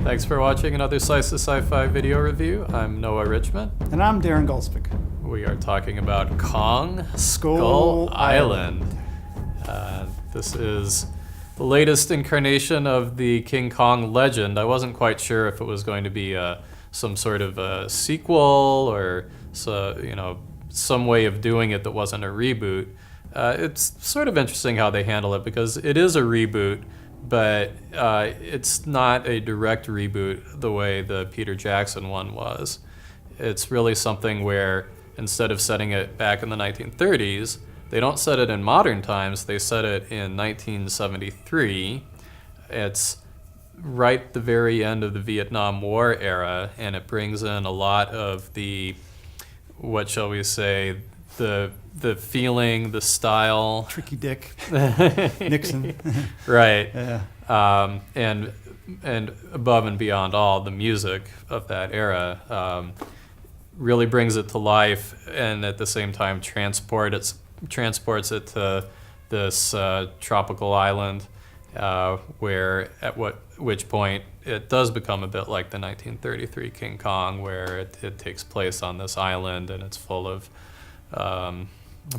Thanks for watching another Slice of SciFi video review. I'm Noah Richmond. And I'm Daren Gulspick. We are talking about Kong Skull Island. This is the latest incarnation of the King Kong legend. I wasn't quite sure if it was going to be some sort of a sequel or some way of doing it that wasn't a reboot. It's sort of interesting how they handle it because it is a reboot, but it's not a direct reboot the way the Peter Jackson one was. It's really something where instead of setting it back in the 1930s, they don't set it in modern times, they set it in 1973. It's right at the very end of the Vietnam War era, and it brings in a lot of the, what shall we say, the feeling, the style. Tricky Dick, Nixon. Right. Yeah. And above and beyond all, the music of that era really brings it to life, and at the same time transports it to this tropical island, where which point it does become a bit like the 1933 King Kong, where it takes place on this island and it's full of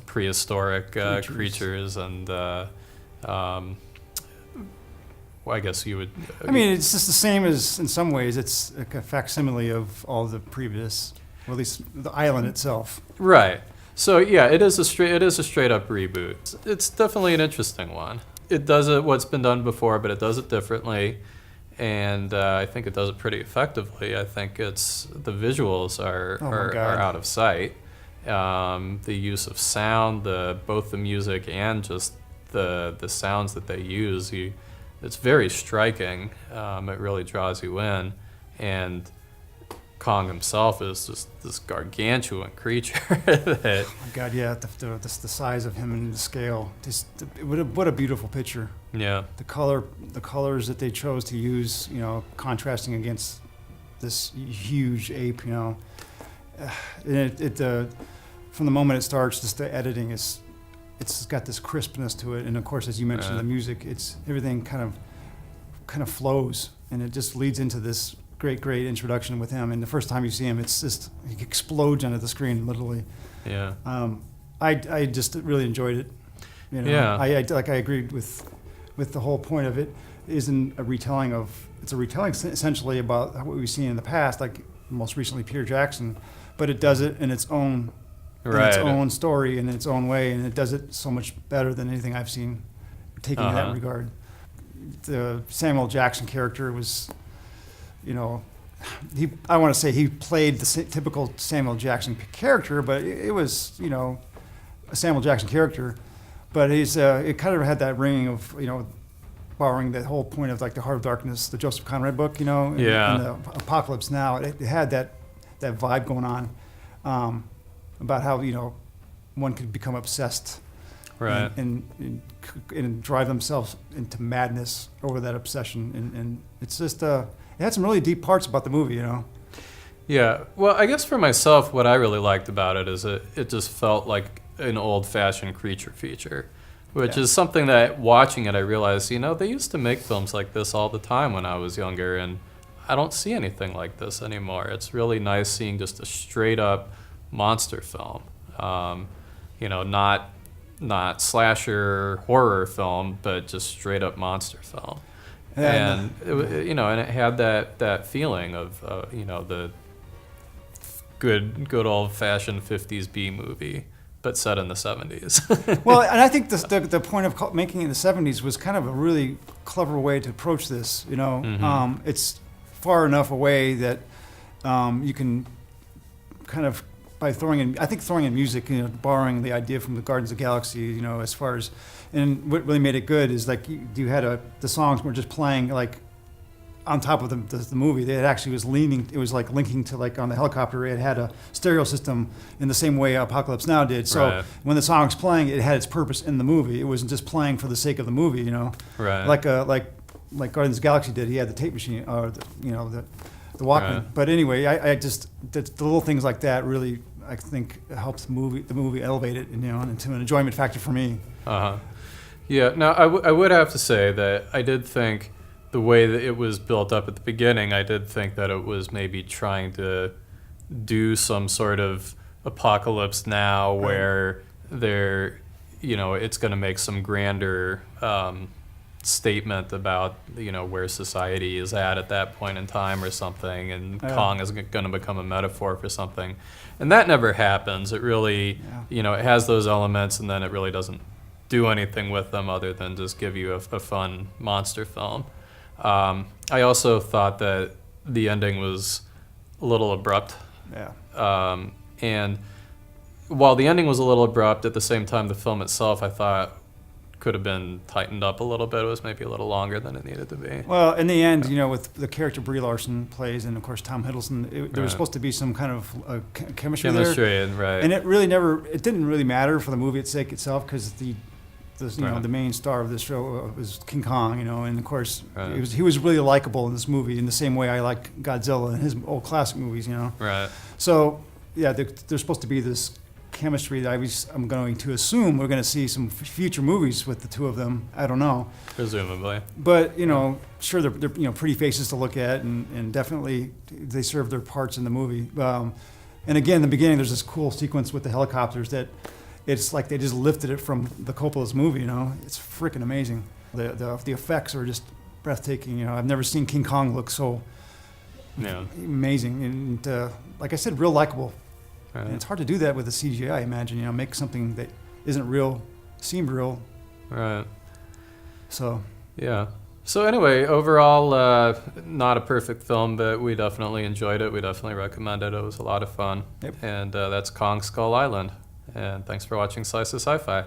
prehistoric creatures and well, I guess you would. I mean, it's just the same as, in some ways, it's like a facsimile of all the previous, or at least the island itself. Right. So yeah, it is a straight up reboot. It's definitely an interesting one. It does what's been done before, but it does it differently, and I think it does it pretty effectively. I think the visuals are out of sight. The use of sound, both the music and just the sounds that they use, it's very striking. It really draws you in, and Kong himself is just this gargantuan creature. Oh my God, yeah, the size of him and the scale. What a beautiful picture. Yeah. The colors that they chose to use, contrasting against this huge ape, And from the moment it starts, just the editing it's got this crispness to it, and of course, as you mentioned, the music, everything kind of flows, and it just leads into this great introduction with him. And the first time you see him, it's just, he explodes onto the screen, literally. Yeah. I just really enjoyed it. Yeah. I agreed with the whole point of it. Isn't a retelling it's a retelling essentially about what we've seen in the past, like most recently Peter Jackson, but it does it in its own. Right. Its own story in its own way, and it does it so much better than anything I've seen taking in that regard. The Samuel Jackson character was, I want to say he played the typical Samuel Jackson character, but it was, a Samuel Jackson character, but it kind of had that ring of, borrowing that whole point of like the Heart of Darkness, the Joseph Conrad book, and the Apocalypse Now. It had that vibe going on. About how one could become obsessed, right, and drive themselves into madness over that obsession, and it's just it had some really deep parts about the movie, Yeah, well, I guess for myself, what I really liked about it is it just felt like an old-fashioned creature feature, which is something that watching it I realized, they used to make films like this all the time when I was younger, and I don't see anything like this anymore. It's really nice seeing just a straight-up monster film, not slasher horror film, but just straight up monster film. And it had that feeling of the good old fashioned 50s B movie, but set in the 70s. Well, and I think the point of making it in the 70s was kind of a really clever way to approach this. Mm-hmm. It's far enough away that you can kind of, by throwing in music, borrowing the idea from the Guardians of the Galaxy, as far as, and what really made it good is like you had the songs were just playing like on top of the movie. It actually was it was like linking to, like on the helicopter, it had a stereo system in the same way Apocalypse Now did. So when the song's playing, it had its purpose in the movie. It wasn't just playing for the sake of the movie, Right. Like Guardians of the Galaxy did. He had the tape machine, or the Walkman. Right. But anyway, I just the little things like that really, I think, helped the movie elevate it, into an enjoyment factor for me. Yeah. Now I would have to say that I did think the way that it was built up at the beginning, I did think that it was maybe trying to do some sort of apocalypse now, Right. where it's going to make some grander statement about where society is at that point in time or something, and Yeah. Kong is going to become a metaphor for something, and that never happens. It really it has those elements, and then it really doesn't do anything with them other than just give you a fun monster film. I also thought that the ending was a little abrupt. Yeah. And while the ending was a little abrupt, at the same time, the film itself, I thought, could have been tightened up a little bit. It was maybe a little longer than it needed to be. Well, in the end, with the character Brie Larson plays, and of course Tom Hiddleston, there was Right. supposed to be some kind of chemistry there. Chemistry, and right. And it didn't really matter for the movie itself, because the Right. the main star of this show was King Kong, and of course Right. he was really likable in this movie in the same way I like Godzilla and his old classic movies, Right. So yeah, there's supposed to be this chemistry that I'm going to assume we're going to see some future movies with the two of them. I don't know, Presumably. but sure they're pretty faces to look at, and definitely they serve their parts in the movie. And again, in the beginning, there's this cool sequence with the helicopters that it's like they just lifted it from the Coppola's movie. It's freaking amazing. The effects are just breathtaking. I've never seen King Kong look so Yeah. amazing, and like I said, real likable. Right. And it's hard to do that with a CGI. I imagine make something that isn't real seem real. Right. So Yeah. So anyway, overall, not a perfect film, but we definitely enjoyed it. We definitely recommend it. It was a lot of fun. Yep. And that's Kong Skull Island. And thanks for watching Slice of Sci-Fi.